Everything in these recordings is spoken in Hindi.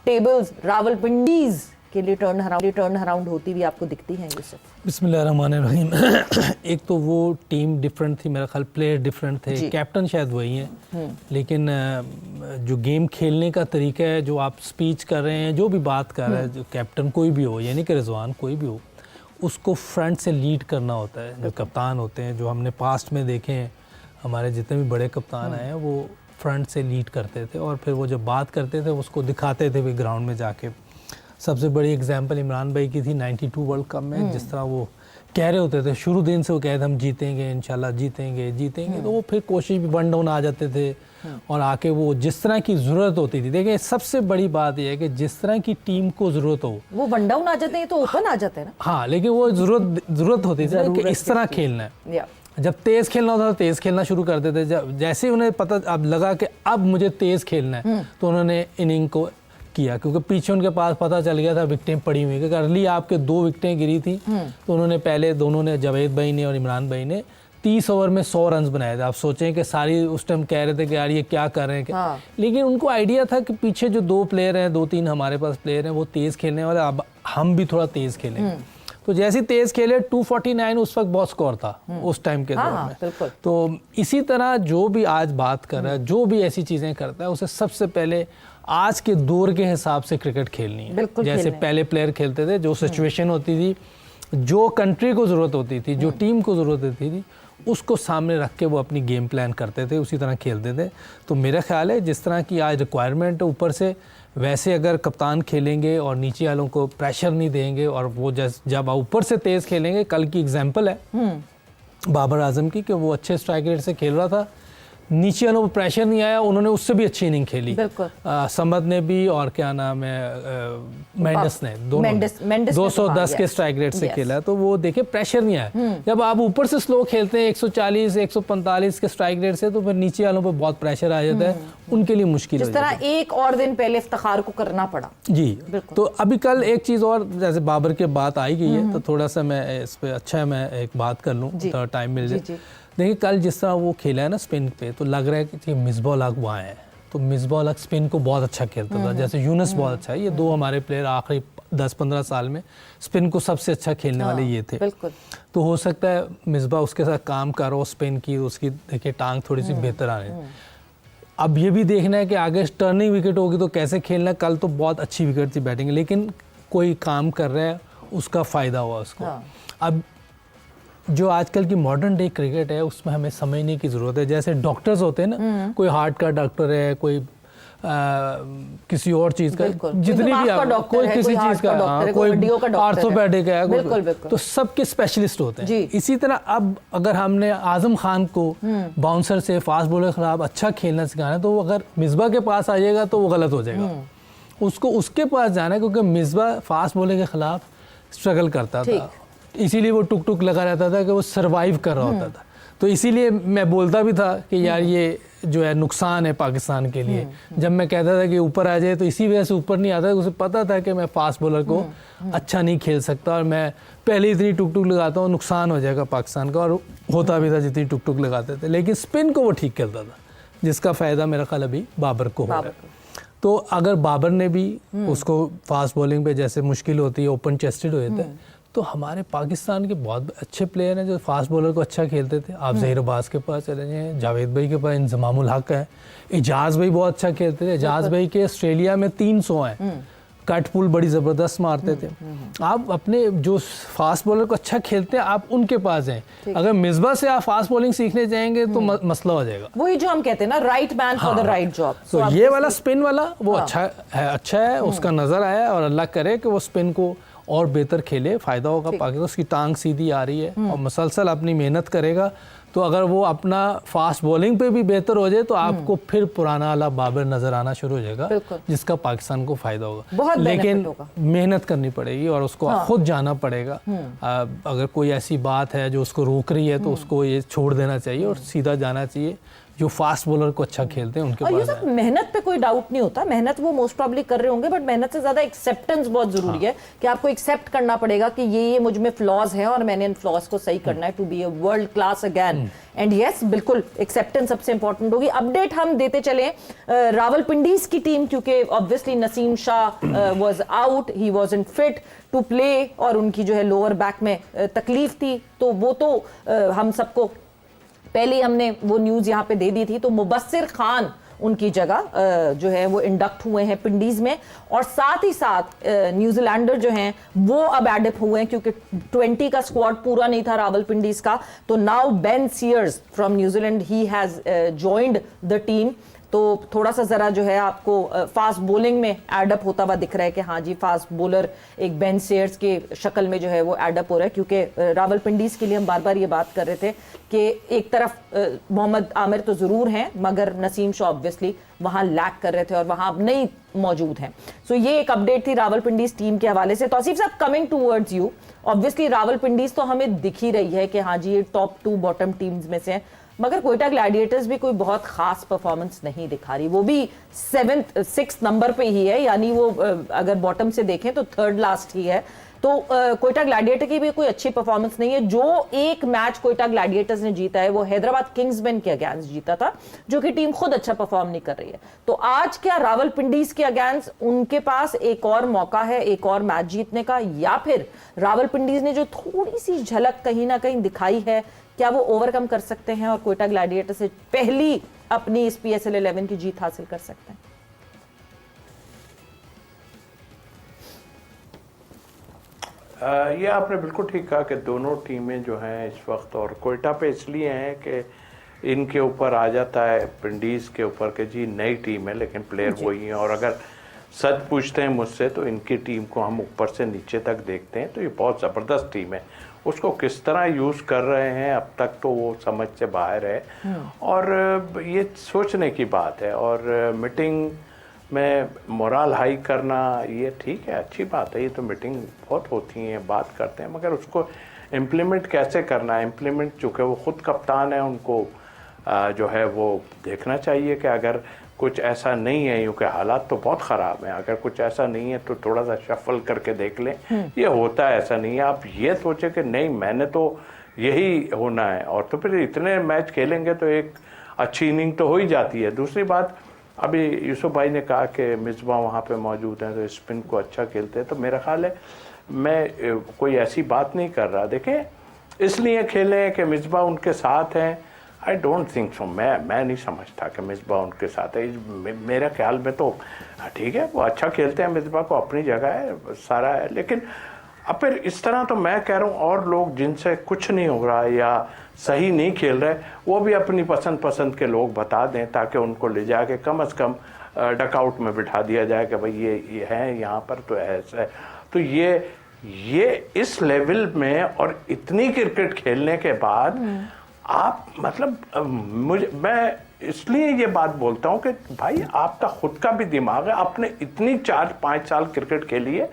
टेबल्स रावलपिंडीज के लिए टर्न अराउंड होती हुई आपको दिखती है यूसुफ? बिस्मिल्लाहिर्रहमानिर्रहीम। एक तो वो टीम डिफरेंट थी, मेरा ख्याल प्लेयर डिफरेंट थे, कैप्टन शायद वही हैं, लेकिन जो गेम खेलने का तरीका है, जो आप स्पीच कर रहे हैं, जो भी बात कर रहे हैं, जो कैप्टन कोई भी हो, यानी कि रिजवान कोई भी हो, उसको फ्रंट से लीड करना होता है। जो कप्तान होते हैं, जो हमने पास्ट में देखे हैं, हमारे जितने भी बड़े कप्तान आए हैं, वो फ्रंट से लीड करते थे और फिर वो जब बात करते थे उसको दिखाते थे भी ग्राउंड में जाके। सबसे बड़ी एग्जांपल इमरान भाई की थी 92 वर्ल्ड कप में, जिस तरह वो कह रहे होते थे शुरू दिन से, वो कह रहे थे हम जीतेंगे इंशाल्लाह, जीतेंगे, तो वो फिर कोशिश भी वन डाउन आ जाते थे और आके वो जिस तरह की ज़रूरत होती थी। देखिए सबसे बड़ी बात यह है कि जिस तरह की टीम को ज़रूरत हो, वो वन डाउन आ जाते हैं तो ओपन आ जाते हैं ना। हाँ, लेकिन वो ज़रूरत होती थी कि इस तरह खेलना है। जब तेज़ खेलना होता था तेज़ खेलना शुरू कर देते, जब जैसे उन्हें पता अब लगा कि अब मुझे तेज़ खेलना है, तो उन्होंने इनिंग को किया, क्योंकि पीछे उनके पास पता चल गया था विकेटें पड़ी हुई, क्योंकि अर्ली आपके 2 विकेटें गिरी थी, तो उन्होंने पहले दोनों ने, जावेद भाई ने और इमरान भाई ने 30 ओवर में 100 रन बनाए थे। आप सोचें कि सारी उस टाइम कह रहे थे कि यार ये क्या कर रहे हैं, लेकिन उनको आइडिया था कि पीछे जो 2 प्लेयर हैं, 2-3 हमारे पास प्लेयर हैं, वो तेज़ खेलने वाले, अब हम भी थोड़ा तेज़ खेलें। तो जैसे तेज़ खेले 249 उस वक्त बहुत स्कोर था उस टाइम के दौर में। तो इसी तरह जो भी आज बात कर रहा है, जो भी ऐसी चीज़ें करता है, उसे सबसे पहले आज के दौर के हिसाब से क्रिकेट खेलनी है। जैसे पहले प्लेयर खेलते थे, जो सिचुएशन होती थी, जो कंट्री को ज़रूरत होती थी, जो टीम को ज़रूरत होती थी, उसको सामने रख के वो अपनी गेम प्लान करते थे, उसी तरह खेलते थे। तो मेरा ख्याल है जिस तरह की आज रिक्वायरमेंट है ऊपर से, वैसे अगर कप्तान खेलेंगे और नीचे वालों को प्रेशर नहीं देंगे और वो जब ऊपर से तेज़ खेलेंगे, कल की एग्जाम्पल है बाबर आजम की कि वो अच्छे स्ट्राइक रेट से खेल रहा था, नीचे वालों को प्रेशर नहीं आया, उन्होंने उससे भी अच्छी इनिंग खेली। समद ने भी और क्या नाम है मेंडिस ने, दोनों 210 के स्ट्राइक रेट से खेला, तो वो देखे प्रेशर नहीं आया। जब आप ऊपर से स्लो खेलते हैं 140 145 के स्ट्राइक रेट से, तो फिर नीचे वालों पर बहुत प्रेशर आ जाता है, उनके लिए मुश्किल है। जिस तरह एक और दिन पहले इफ्तिखार को करना पड़ा जी। तो अभी कल एक चीज़ और, जैसे बाबर की बात आई गई है, तो थोड़ा सा मैं इस पर अच्छा है मैं एक बात कर लूँ, थोड़ा टाइम मिल जाए। देखिए कल जिस तरह वो खेला है ना स्पिन पे, तो लग रहा है कि मिसबाह उल हक वहाँ है, तो मिसबाह उल हक स्पिन को बहुत अच्छा खेलता था, जैसे यूनुस बहुत अच्छा है। ये 2 हमारे प्लेयर आखिरी 10-15 साल में स्पिन को सबसे अच्छा खेलने वाले ये थे। तो हो सकता है मिसबाह उसके साथ काम करो, स्पिन की उसकी देखिए टांग थोड़ी सी बेहतर आ रही है। अब ये भी देखना है कि आगे टर्निंग विकेट होगी तो कैसे खेलना है। कल तो बहुत अच्छी विकेट थी बैटिंग, लेकिन कोई काम कर रहा है उसका फ़ायदा हुआ उसको। अब जो आजकल की मॉडर्न डे क्रिकेट है, उसमें हमें समझने की ज़रूरत है। जैसे डॉक्टर्स होते हैं ना, कोई हार्ट का डॉक्टर है, कोई किसी और चीज़ का, जितनी भी कोई किसी चीज़ का, कोई आर्थोपेडिक है, तो सबके स्पेशलिस्ट होते हैं। इसी तरह अब अगर हमने आजम खान को बाउंसर से फास्ट बॉलर के खिलाफ अच्छा खेलना सिखाना है, तो वो अगर मिसबाह के पास आ जाएगा तो वो गलत हो जाएगा। उसको उसके पास जाना है, क्योंकि मिसबाह फास्ट बॉलर के खिलाफ स्ट्रगल करता था, इसीलिए वो टुक टुक लगा रहता था कि वो सरवाइव कर रहा होता था। तो इसीलिए मैं बोलता भी था कि यार ये जो है नुकसान है पाकिस्तान के लिए। जब मैं कहता था कि ऊपर आ जाए, तो इसी वजह से ऊपर नहीं आता। उसे पता था कि मैं फास्ट बॉलर को अच्छा नहीं खेल सकता, और मैं पहले इतनी टुक टुक लगाता हूँ, नुकसान हो जाएगा पाकिस्तान का, और होता भी था जितनी टुक टुक लगाते थे। लेकिन स्पिन को वो ठीक खेलता था, जिसका फ़ायदा मेरा ख्याल अभी बाबर को हो रहा है। तो अगर बाबर ने भी उसको फास्ट बॉलिंग पे जैसे मुश्किल होती है, ओपन चेस्टेड हुए थे, तो हमारे पाकिस्तान के बहुत अच्छे प्लेयर हैं जो फास्ट बॉलर को अच्छा खेलते थे। आप ज़हीर अब्बास के पास चले जाएं, जावेद भाई के पास इंज़माम उल हक है, एजाज भाई बहुत अच्छा खेलते थे। एजाज भाई के ऑस्ट्रेलिया में 300 हैं, कट पुल बड़ी ज़बरदस्त मारते थे। आप अपने जो फास्ट बॉलर को अच्छा खेलते हैं, आप उनके पास हैं। अगर मिसबाह से आप फास्ट बॉलिंग सीखने जाएंगे तो मसला हो जाएगा। वही जो हम कहते हैं ना, right man for the right job. तो ये वाला स्पिन वाला वो अच्छा है, उसका नज़र आया, और अल्लाह करे कि वो स्पिन को और बेहतर खेले, फ़ायदा होगा पाकिस्तान। उसकी टांग सीधी आ रही है और मुसलसल अपनी मेहनत करेगा, तो अगर वो अपना फास्ट बॉलिंग पे भी बेहतर हो जाए, तो आपको फिर पुराना वाला बाबर नज़र आना शुरू हो जाएगा, जिसका पाकिस्तान को फ़ायदा होगा। लेकिन मेहनत करनी पड़ेगी और उसको खुद जाना पड़ेगा। अगर कोई ऐसी बात है जो उसको रोक रही है, तो उसको ये छोड़ देना चाहिए और सीधा जाना चाहिए। जो फास्ट बॉलर को अच्छा खेलते हैं उनके और ये पास सब मेहनत पे कोई डाउट नहीं होता, मेहनत वो मोस्ट प्रॉब्ली कर रहे होंगे, बट मेहनत से ज्यादा एक्सेप्टेंस बहुत जरूरी है कि आपको एक्सेप्ट करना पड़ेगा कि ये मुझ में फ्लॉज हैं और मैंने इन फ्लॉज को सही करना है to be a world class again. And yes, बिल्कुल एक्सेप्टेंस सबसे इंपॉर्टेंट होगी। अपडेट हम देते चले रावलपिंडीज की टीम, क्योंकि obviously Naseem Shah was out, he wasn't fit to play और उनकी जो है लोअर बैक में तकलीफ थी, तो वो तो हम सबको पहले हमने वो न्यूज़ यहाँ पे दे दी थी। तो मुबस्सिर खान उनकी जगह जो है वो इंडक्ट हुए हैं पिंडीज में, और साथ ही साथ न्यूजीलैंडर जो हैं वो अब एडअप हुए हैं, क्योंकि 20 का स्क्वाड पूरा नहीं था रावलपिंडीज का। तो now Ben Sears from New Zealand, he has joined the team. तो थोड़ा सा ज़रा जो है आपको फास्ट बॉलिंग में एडअप होता हुआ दिख रहा है कि हाँ जी, फास्ट बॉलर एक बेन सेयर्स के शक्ल में जो है वो एडअप हो रहा है, क्योंकि रावलपिंडीज के लिए हम बार बार ये बात कर रहे थे कि एक तरफ मोहम्मद आमिर तो ज़रूर हैं, मगर नसीम शाह ऑब्वियसली वहाँ लैक कर रहे थे और वहाँ अब नहीं मौजूद हैं। सो ये एक अपडेट थी रावलपिंडीज टीम के हवाले से। तौसीफ साहब, कमिंग टूवर्ड्स यू, ऑब्वियसली रावलपिंडीज तो हमें दिख ही रही है कि हाँ जी ये टॉप 2 बॉटम टीम्स में से हैं, मगर कोयटा ग्लैडिएटर्स भी कोई बहुत खास परफॉर्मेंस नहीं दिखा रही, वो भी 6th नंबर पे ही है, यानी वो अगर बॉटम से देखें तो 3rd लास्ट ही है। तो कोयटा ग्लैडिएटर की भी कोई अच्छी परफॉर्मेंस नहीं है। जो एक मैच कोयटा ग्लैडिएटर्स ने जीता है वो हैदराबाद किंग्समैन के अगेंस्ट जीता था, जो कि टीम खुद अच्छा परफॉर्म नहीं कर रही है। तो आज क्या रावलपिंडीज के अगेंस्ट उनके पास एक और मौका है एक और मैच जीतने का, या फिर रावलपिंडीज ने जो थोड़ी सी झलक कहीं ना कहीं दिखाई है, क्या वो ओवरकम कर सकते हैं और कोयटा ग्लैडिएटर से पहली अपनी इस PSL 11 की जीत हासिल कर सकते हैं? ये आपने बिल्कुल ठीक कहा कि दोनों टीमें जो हैं इस वक्त, और कोयटा पे इसलिए हैं कि इनके ऊपर आ जाता है पिंडीज के ऊपर कि जी नई टीम है लेकिन प्लेयर वही हैं, और अगर सच पूछते हैं मुझसे तो इनकी टीम को हम ऊपर से नीचे तक देखते हैं तो ये बहुत ज़बरदस्त टीम है। उसको किस तरह यूज़ कर रहे हैं अब तक तो वो समझ से बाहर है, और ये सोचने की बात है। और मीटिंग में मोरल हाई करना ये ठीक है, अच्छी बात है, ये तो मीटिंग बहुत होती हैं, बात करते हैं, मगर उसको इम्प्लीमेंट कैसे करना है, इम्प्लीमेंट चूँकि वो ख़ुद कप्तान है, उनको जो है वो देखना चाहिए कि अगर कुछ ऐसा नहीं है, क्योंकि हालात तो बहुत ख़राब हैं, अगर कुछ ऐसा नहीं है तो थोड़ा सा शफल करके देख लें। ये होता है, ऐसा नहीं है आप ये सोचें कि नहीं मैंने तो यही होना है, और तो फिर इतने मैच खेलेंगे तो एक अच्छी इनिंग तो हो ही जाती है। दूसरी बात, अभी यूसुफ भाई ने कहा कि मिसबा वहाँ पे मौजूद हैं तो स्पिन को अच्छा खेलते हैं, तो मेरा ख्याल है मैं कोई ऐसी बात नहीं कर रहा, देखें इसलिए खेले कि मिसबा उनके साथ हैं, आई डोंट थिंक सो, मैं नहीं समझता कि मिसबा उनके साथ है। मेरे ख्याल में तो ठीक है, वो अच्छा खेलते हैं, मिसबा को अपनी जगह है, सारा है, लेकिन अब फिर इस तरह तो मैं कह रहा हूँ और लोग जिनसे कुछ नहीं हो रहा या सही नहीं खेल रहे, वो भी अपनी पसंद के लोग बता दें, ताकि उनको ले जाके कम से कम डकआउट में बिठा दिया जाए कि भाई ये है यहाँ पर तो ऐसा है। तो ये इस लेवल में और इतनी क्रिकेट खेलने के बाद आप मतलब मैं इसलिए ये बात बोलता हूँ कि भाई आपका खुद का भी दिमाग है, आपने इतनी 4-5 साल क्रिकेट खेली है,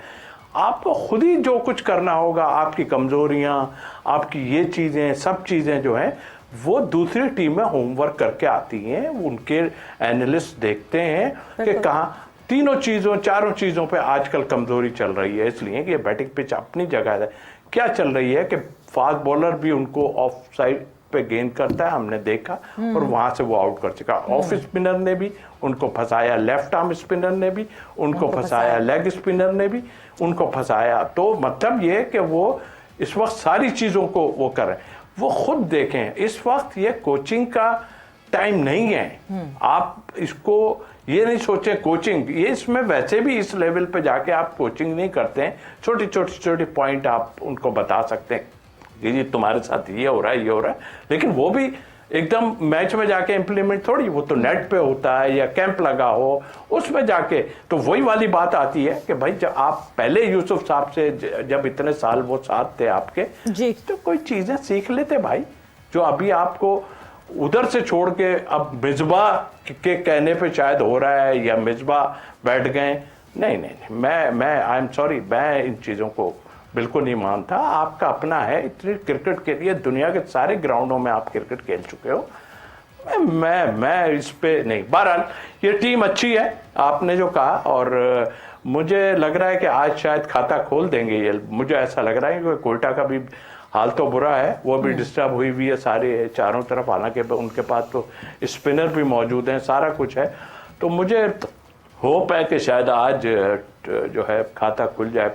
आपको खुद ही जो कुछ करना होगा, आपकी कमज़ोरियाँ, आपकी ये चीज़ें, सब चीज़ें जो हैं वो दूसरी टीमें होमवर्क करके आती हैं, उनके एनालिस्ट देखते हैं कि कहाँ चारों चीज़ों पे आजकल कमज़ोरी चल रही है, इसलिए कि ये बैटिंग पिच अपनी जगह है। क्या चल रही है कि फास्ट बॉलर भी उनको ऑफ साइड पे गेंद करता है, हमने देखा, और वहां से वो आउट कर चुका। ऑफ स्पिनर ने भी उनको फंसाया, लेफ्ट आर्म स्पिनर ने भी उनको फंसाया, लेग स्पिनर ने भी उनको फंसाया। तो मतलब ये कि वो इस वक्त सारी चीज़ों को वो करें, वो खुद देखें। इस वक्त ये कोचिंग का टाइम नहीं है, आप इसको ये नहीं सोचें कोचिंग, ये इसमें वैसे भी इस लेवल पे जाके आप कोचिंग नहीं करते हैं, छोटी पॉइंट आप उनको बता सकते हैं कि जी तुम्हारे साथ ये हो रहा है, लेकिन वो भी एकदम मैच में जाके इम्प्लीमेंट थोड़ी, वो तो नेट पे होता है या कैंप लगा हो उसमें जाके। तो वही वाली बात आती है कि भाई जब आप पहले यूसुफ साहब से जब इतने साल वो साथ थे आपके जी, तो कोई चीज़ें सीख लेते भाई, जो अभी आपको उधर से छोड़ के अब मिसबा के कहने पे शायद हो रहा है या मिसबा बैठ गए। नहीं, मैं आई एम सॉरी, मैं इन चीज़ों को बिल्कुल नहीं मानता। आपका अपना है, इतनी क्रिकेट के लिए दुनिया के सारे ग्राउंडों में आप क्रिकेट खेल चुके हो, मैं इस पे नहीं। बहरहाल ये टीम अच्छी है आपने जो कहा, और मुझे लग रहा है कि आज शायद खाता खोल देंगे ये, मुझे ऐसा लग रहा है कि कोयटा का भी हाल तो बुरा है, वो भी डिस्टर्ब हुई हुई है सारे चारों तरफ, हालांकि उनके पास तो स्पिनर भी मौजूद हैं, सारा कुछ है। तो मुझे होप है कि शायद आज जो है खाता खुल जाए।